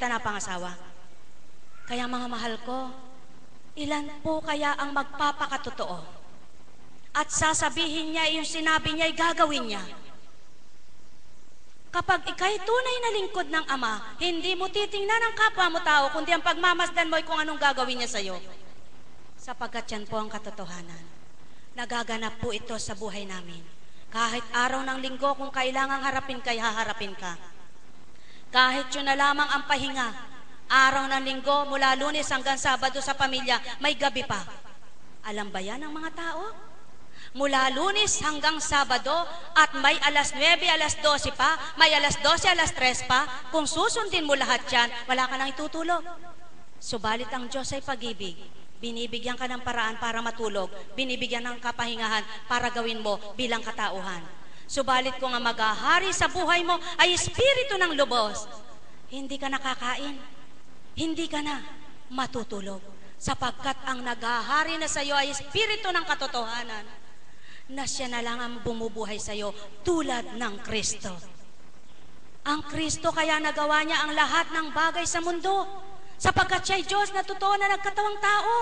na pangasawa. Kaya mga mahal ko, ilan po kaya ang magpapakatotoo? At sasabihin niya yung sinabi niya ay gagawin niya. Kapag ikay tunay na lingkod ng Ama, hindi mo titingnan ang kapwa mo tao, kundi ang pagmamasdan mo ay kung anong gagawin niya sa iyo. Sapagkat yan po ang katotohanan. Nagaganap po ito sa buhay namin. Kahit araw ng linggo, kung kailangang harapin ka, haharapin ka. Kahit yun na lamang ang pahinga, araw ng linggo, mula Lunes hanggang Sabado sa pamilya, may gabi pa. Alam ba yan ang mga tao? Mula Lunes hanggang Sabado at may alas 9, alas 12 pa, may alas 12, alas 3 pa. Kung susundin mo lahat yan, wala ka nang itutulog. Subalit ang Diyos ay pag-ibig. Binibigyan ka ng paraan para matulog. Binibigyan ng kapahingahan para gawin mo bilang katauhan. Subalit kung ang maghahari sa buhay mo ay espiritu ng lubos, hindi ka nakakain, hindi ka na matutulog. Sapagkat ang naghahari na sa iyo ay espiritu ng katotohanan, na siya na lang ang bumubuhay sa iyo tulad ng Kristo. Ang Kristo kaya nagawa niya ang lahat ng bagay sa mundo, sapagkat siya ay Diyos na totoo na nagkatawang tao.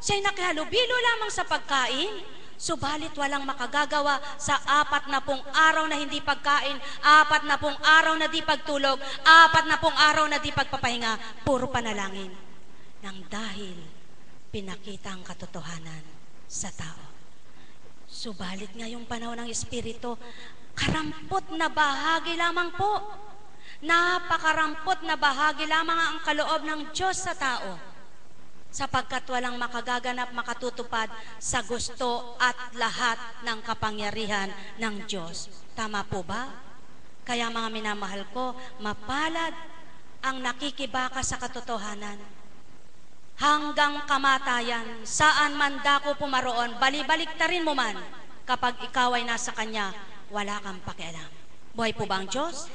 Siya ay nakihalubilo lamang sa pagkain, subalit walang makagagawa sa 40 araw na hindi pagkain, 40 araw na di pagtulog, 40 araw na di pagpapahinga, puro panalangin. Nang dahil pinakita ang katotohanan sa tao. Subalit ngayong panahon ng Espiritu, karampot na bahagi lamang po. Napakarampot na bahagi lamang ang kaloob ng Diyos sa tao, sapagkat walang makagaganap, makatutupad sa gusto at lahat ng kapangyarihan ng Diyos. Tama po ba? Kaya mga minamahal ko, mapalad ang nakikibaka sa katotohanan. Hanggang kamatayan, saan man dako pumaroon, balibaliktarin mo man, kapag ikaw ay nasa Kanya, wala kang pakialam. Buhay po ba ang Diyos?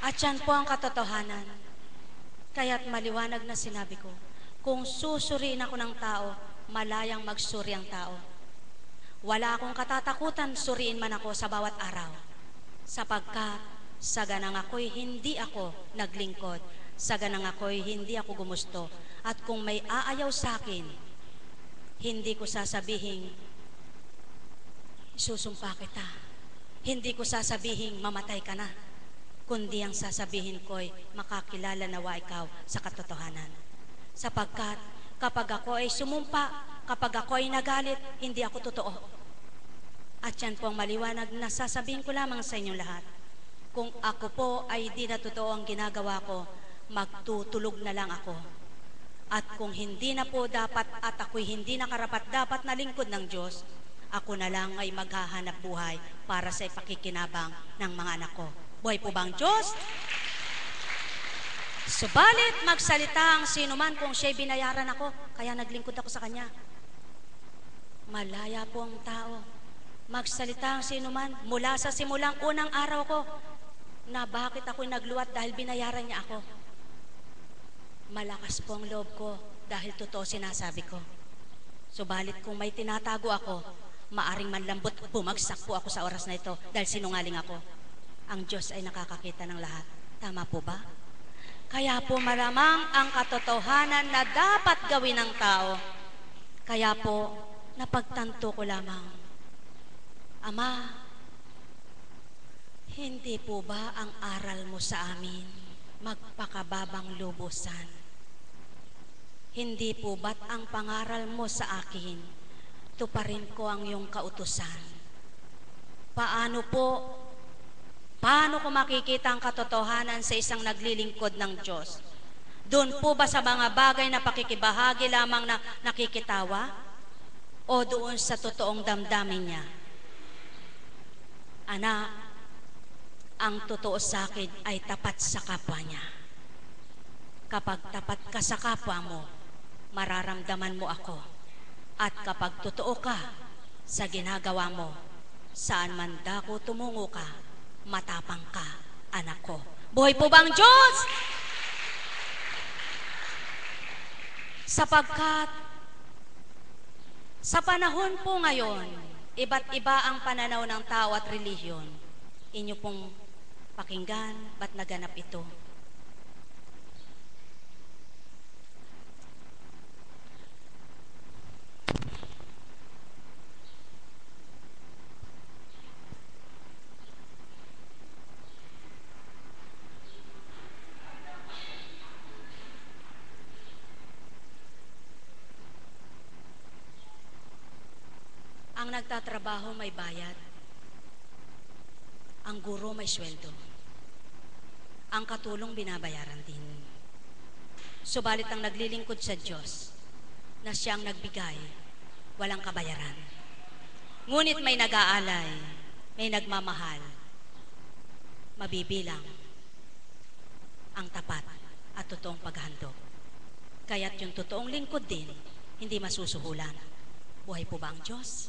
At yan po ang katotohanan. Kaya't maliwanag na sinabi ko, kung susuriin ako ng tao, malayang magsuri ang tao. Wala akong katatakutan, suriin man ako sa bawat araw. Sapagkat sa ganang ako'y hindi ako naglingkod, sa ganang ako'y hindi ako gumusto. At kung may aayaw sa akin, hindi ko sasabihin, isusumpa kita. Hindi ko sasabihin, mamatay ka na. Kundi ang sasabihin ko'y makakilala nawa ikaw sa katotohanan. Sapagkat kapag ako ay sumumpa, kapag ako ay nagalit, hindi ako totoo. At yan po ang maliwanag na sasabihin ko lamang sa inyong lahat. Kung ako po ay di na totoo ang ginagawa ko, magtutulog na lang ako. At kung hindi na po dapat at ako'y hindi na karapat-dapat na lingkod ng Diyos, ako na lang ay maghahanap buhay para sa ipakikinabang ng mga anak ko. Buhay po bang Diyos? Subalit magsalita ang sino man kung siya'y binayaran ako, kaya naglingkod ako sa Kanya. Malaya po ang tao. Magsalita ang sino man mula sa simulang unang araw ko na bakit ako'y nagluwat dahil binayaran niya ako. Malakas po ang loob ko dahil totoo sinasabi ko. Subalit kung may tinatago ako, maaring manlambot bumagsak po ako sa oras na ito dahil sinungaling ako. Ang Diyos ay nakakakita ng lahat. Tama po ba? Kaya po malamang ang katotohanan na dapat gawin ng tao. Kaya po, napagtanto ko lamang, Ama, hindi po ba ang aral mo sa amin magpakababang lubusan? Hindi po ba't ang pangaral mo sa akin, tuparin ko ang iyong kautusan? Paano ko makikita ang katotohanan sa isang naglilingkod ng Diyos? Doon po ba sa mga bagay na pakikibahagi lamang na nakikitawa? O doon sa totoong damdamin niya? Anak, ang totoo sa akin ay tapat sa kapwa niya. Kapag tapat ka sa kapwa mo, mararamdaman mo ako. At kapag totoo ka sa ginagawa mo, saan man dako tumungo ka, matapang ka, anak ko. Buhay po ba ang Diyos? Sapagkat sa panahon po ngayon, iba't iba ang pananaw ng tao at relihiyon. Inyo pong Pakinggan, ba't naganap ito? Ang nagtatrabaho may bayad. Ang guro may sweldo. Ang katulong binabayaran din. Subalit ang naglilingkod sa Diyos na siyang nagbigay, walang kabayaran. Ngunit may nag-aalay, may nagmamahal, mabibilang ang tapat at totoong paghandog. Kaya't yung totoong lingkod din, hindi masusuhulan. Buhay po ba ang Diyos?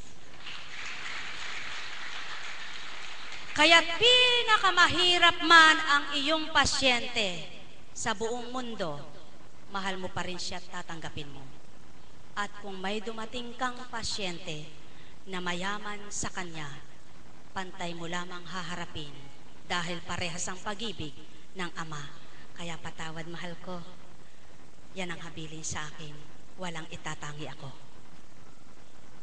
Kaya't pinakamahirap man ang iyong pasyente sa buong mundo, mahal mo pa rin siya at tatanggapin mo. At kung may dumating kang pasyente na mayaman sa kanya, pantay mo lamang haharapin dahil parehas ang pag-ibig ng Ama. Kaya patawad, mahal ko. Yan ang habilin sa akin. Walang itatangi ako.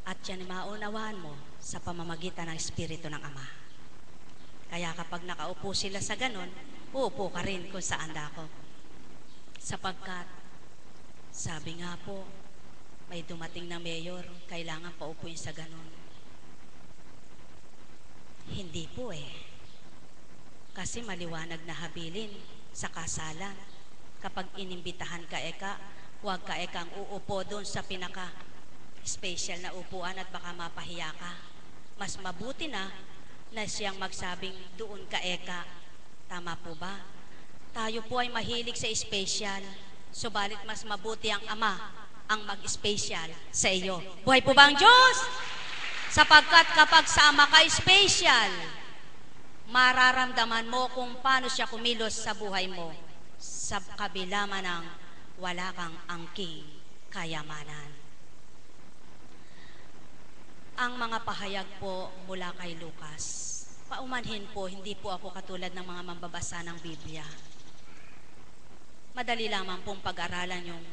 At yan maunawaan mo sa pamamagitan ng Espiritu ng Ama. Kaya kapag nakaupo sila sa ganon, uupo ka rin kung saan ako. Sapagkat, sabi nga po, may dumating na mayor, kailangan paupuin sa ganon. Hindi po Kasi maliwanag na habilin sa kasalan. Kapag inimbitahan ka huwag ka ang uupo doon sa pinaka-special na upuan at baka mapahiya ka. Mas mabuti na siyang magsabing doon ka Tama po ba? Tayo po ay mahilig sa special, subalit mas mabuti ang Ama ang mag-special sa iyo. Buhay po ba ang Diyos? Sapagkat kapag sa Ama ka special, mararamdaman mo kung paano siya kumilos sa buhay mo sa kabila man ng wala kang angking kayamanan. Ang mga pahayag po mula kay Lucas. Paumanhin po, hindi po ako katulad ng mga mambabasa ng Biblia. Madali lamang pong pag-aralan yung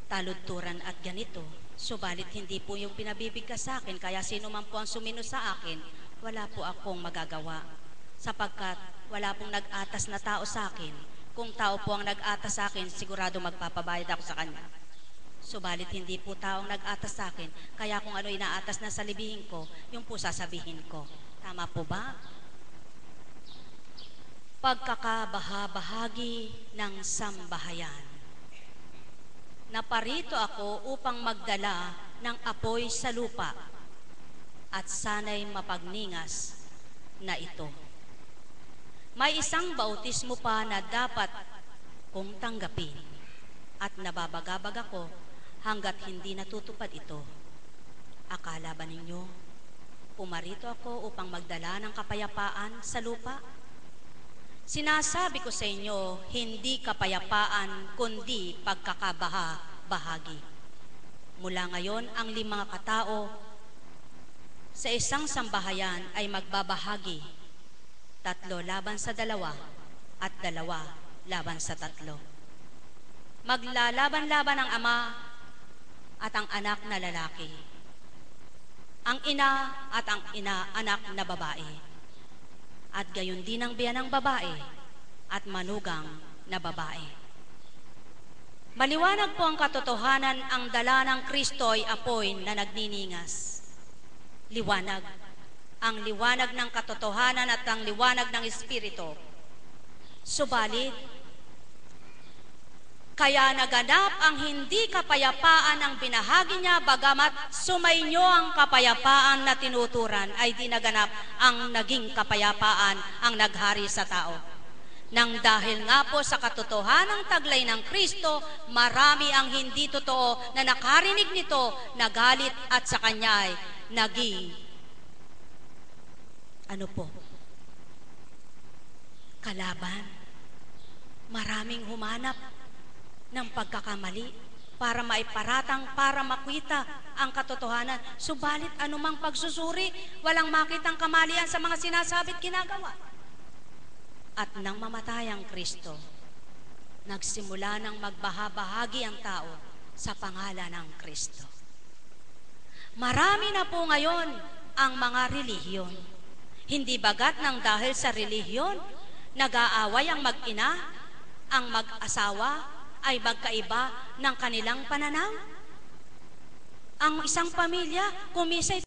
taludturan at ganito. Subalit hindi po yung pinabibigkas sa akin, kaya sino man po ang sumino sa akin, wala po akong magagawa. Sapagkat wala pong nag-atas na tao sa akin. Kung tao po ang nag-atas sa akin, sigurado magpapabayad ako sa kanya. Subalit hindi po taong nag-atas sa akin, kaya kung ano inaatas na sa libihin ko, yung po sasabihin ko. Tama po ba? Pagkakabahabahagi ng sambahayan. Naparito ako upang magdala ng apoy sa lupa at sana'y mapagningas na ito. May isang bautismo pa na dapat kong tanggapin at nababagabag ako hanggat hindi natutupad ito. Akala ba ninyo, pumarito ako upang magdala ng kapayapaan sa lupa? Sinasabi ko sa inyo, hindi kapayapaan, kundi pagkakabaha-bahagi. Mula ngayon, ang 5 katao sa isang sambahayan ay magbabahagi, 3 laban sa 2 at 2 laban sa 3. Maglalaban-laban ang Ama at ang anak na lalaki, ang ina at ang anak na babae, at gayon din ang biyanang babae at manugang na babae. Maliwanag po ang katotohanan, ang dala ng Kristo ay apoy na nagniningas. Liwanag. Ang liwanag ng katotohanan at ang liwanag ng Espiritu. Subalit, kaya naganap ang hindi kapayapaan ang binahagi niya, bagamat sumainyo ang kapayapaan na tinuturan, ay di naganap ang naging kapayapaan ang naghari sa tao. Nang dahil nga po sa katotohanang taglay ng Kristo, marami ang hindi totoo na nakarinig nito, nagalit at sa kanya ay naging kalaban. Maraming humanap ng pagkakamali para maiparatang, para makwita ang katotohanan. Subalit anumang pagsusuri, walang makitang kamalian sa mga sinasabi't ginagawa. at nang mamatay ang Kristo, nagsimula ng magbahabahagi ang tao sa pangalan ng Kristo. Marami na po ngayon ang mga relihiyon. Hindi bagat ng dahil sa relihiyon, nag-aaway ang mag-ina, ang mag-asawa ay magkaiba ng kanilang pananaw. Ang isang pamilya, kumisay